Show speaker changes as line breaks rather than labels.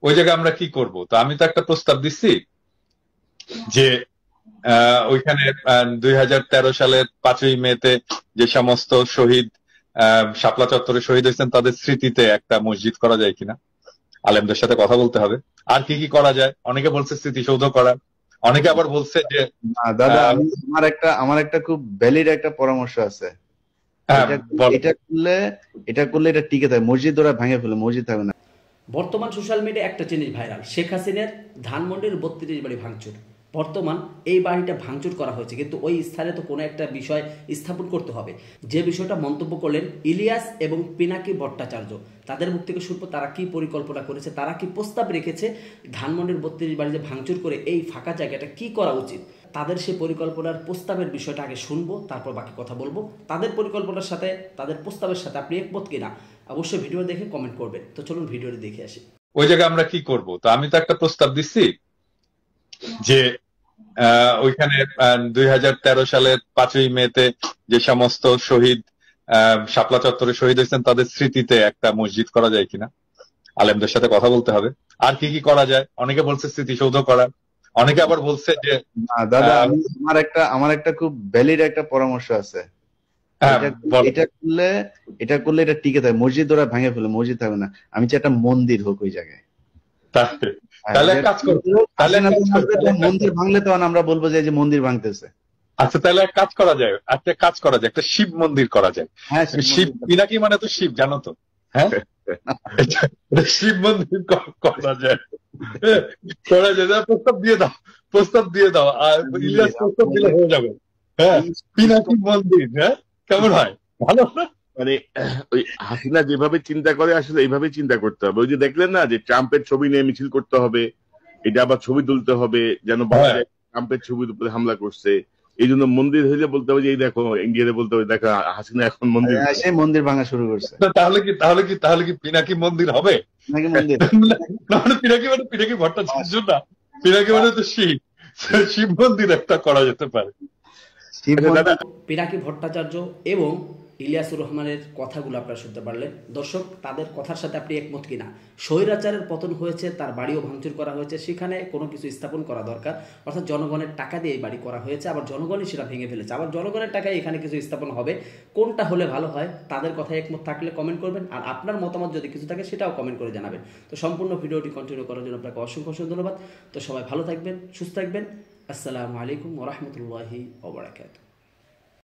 ওই জায়গায় আমরা কি করব? তো আমি তো একটা প্রস্তাব দিচ্ছি যে ওইখানে 2013 সালের 5ই মেতে যে সমস্ত শহীদ শাপলা চত্বরে শহীদ হয়েছেন তাদের স্মৃতিতে একটা মসজিদ করা যায় কিনা, আলেমদের সাথে কথা বলতে হবে। আর কি কি করা যায়? অনেকে বলছে স্মৃতিসৌধ করা, অনেকে আবার বলছে যে
না দাদা, আমি আমার একটা খুব ভ্যালিড একটা পরামর্শ আছে।
হ্যাঁ,
এটা
বলো।
এটা করলে এটা টিকে থাকে। মসজিদ ওরা ভেঙে ফেলে, মসজিদ থাকবে না।
বর্তমান সোশ্যাল মিডিয়া একটা জিনিস ভাইরাল, শেখ হাসিনার ধানমন্ডির 32 বাড়ি ভাঙচুর। বর্তমান এই বাড়িটা ভাঙচুর করা হয়েছে, কিন্তু ওই স্থানে তো কোনো একটা বিষয় স্থাপন করতে হবে। যে বিষয়টা মন্তব্য করলেন ইলিয়াস এবং পিনাকি ভট্টাচার্য, তাদের মুখ থেকে শুনবো তারা কি পরিকল্পনা করেছে, তারা কি প্রস্তাব রেখেছে ধানমন্ডির 32 বাড়ি যে ভাঙচুর করে এই ফাঁকা জায়গাটা কি করা উচিত। তাদের সেই পরিকল্পনার প্রস্তাবের বিষয়টা আগে শুনবো, তারপর বাকি কথা বলবো। তাদের পরিকল্পনার সাথে তাদের প্রস্তাবের সাথে আপনি একমত কিনা অবশ্যই ভিডিও দেখে কমেন্ট করবেন। তো চলুন ভিডিওটি দেখে আসি।
ওই জায়গায় আমরা কি করব? তো আমি তো একটা প্রস্তাব দিচ্ছি যে ওইখানে 2013 সালের 5ই মেতে যে সমস্ত শহীদ শাপলা চত্বরে শহীদ হয়েছেন তাদের স্মৃতিতে একটা মসজিদ করা যায় কিনা, আলেমদের সাথে কথা বলতে হবে। আর কি কি করা যায়? অনেকে বলছে স্মৃতিসৌধ করা, অনেকে আবার বলছে যে
না দাদা,
আহ,
আমার একটা খুব ভ্যালিড একটা পরামর্শ আছে।
হ্যাঁ,
এটা
বলো।
এটা করলে এটা টিকে থাকে। মসজিদ ওরা ভেঙে ফেলে, মসজিদ থাকবে না। আমি চাই একটা মন্দির হোক ওই জায়গায়।
তাহলে
হ্যাঁ,
তাহলে
যে
এক
একটা
কাজ করো,
মন্দির হোক।
তাহলে এক
হাসিনা
কাজ
যখন
করো,
আসবে তখন মন্দির ভাঙলে তখন আমরা বলবো যে এই যে মন্দির ভাঙতেছে।
আচ্ছা তাহলে এক কাজ করা যায়, একটা শিব মন্দির করা যায়।
হ্যাঁ, শিব
শিব
মন্দির।
পিনাকি মানে তো শিব, জানো তো? হ্যাঁ, এটা শিব মন্দির করা যায়। হ্যাঁ, করা যায়। প্রস্তাব দিয়ে দাও, প্রস্তাব দিয়ে দাও, আর ইলিয়াস
মন্দির
প্রস্তাব দিলে হয়ে যাবে। হ্যাঁ, পিনাকি মন্দির। হ্যাঁ, কেমন হয়? ভালো না?
মানে ওই হাসিনা যেভাবে চিন্তা করে আসলে এইভাবে চিন্তা করতে হবে। ওই যে দেখলেন না যে ট্রাম্পের ছবি নিয়ে মিছিল করতে হবে, এটা আবার ছবি তুলতে হবে যেন বলা
হ্যাঁ,
যায় ট্রাম্পের ছবির উপরে হামলা করছে। এই জন্য মন্দির হইলে বলতে হবে যে এই দেখো, ইন্ডিয়াতে বলতে হবে দেখো হাসিনা এখন মন্দির
সে মন্দির ভাঙা শুরু করছে।
তাহলে কি পিনাকি মন্দির হবে?
নাকি মন্দির
না, মানে পিনাকি ভট্টাচার্য না, পিনাকি মানে তো শিব। শিব মন্দির একটা করা যেতে পারে।
শিব
আচ্ছা দাদা,
মন্দির।
পিনাকি ভট্টাচার্য এবং ইলিয়াসুর রহমানের কথাগুলো আপনারা শুনতে পারলেন। দর্শক, তাদের কথার সাথে আপনি একমত কিনা? স্বৈরাচারের পতন হয়েছে, তার বাড়িও ভাঙচুর করা হয়েছে, সেখানে কোনো কিছু স্থাপন করা দরকার। অর্থাৎ জনগণের টাকা দিয়ে এই বাড়ি করা হয়েছে, আবার জনগণই সেটা ভেঙে ফেলেছে, আবার জনগণের টাকায় এখানে কিছু স্থাপন হবে। কোনটা হলে ভালো হয়? তাদের কথায় একমত থাকলে কমেন্ট করবেন, আর আপনার মতামত যদি কিছু থাকে সেটাও কমেন্ট করে জানাবেন। তো সম্পূর্ণ ভিডিওটি কন্টিনিউ করার জন্য আপনাকে অসংখ্য অসংখ্য ধন্যবাদ। তো সবাই ভালো থাকবেন, সুস্থ থাকবেন। আসসালামু আলাইকুম ওয়া রাহমাতুল্লাহি ওয়া বারাকাতুহু।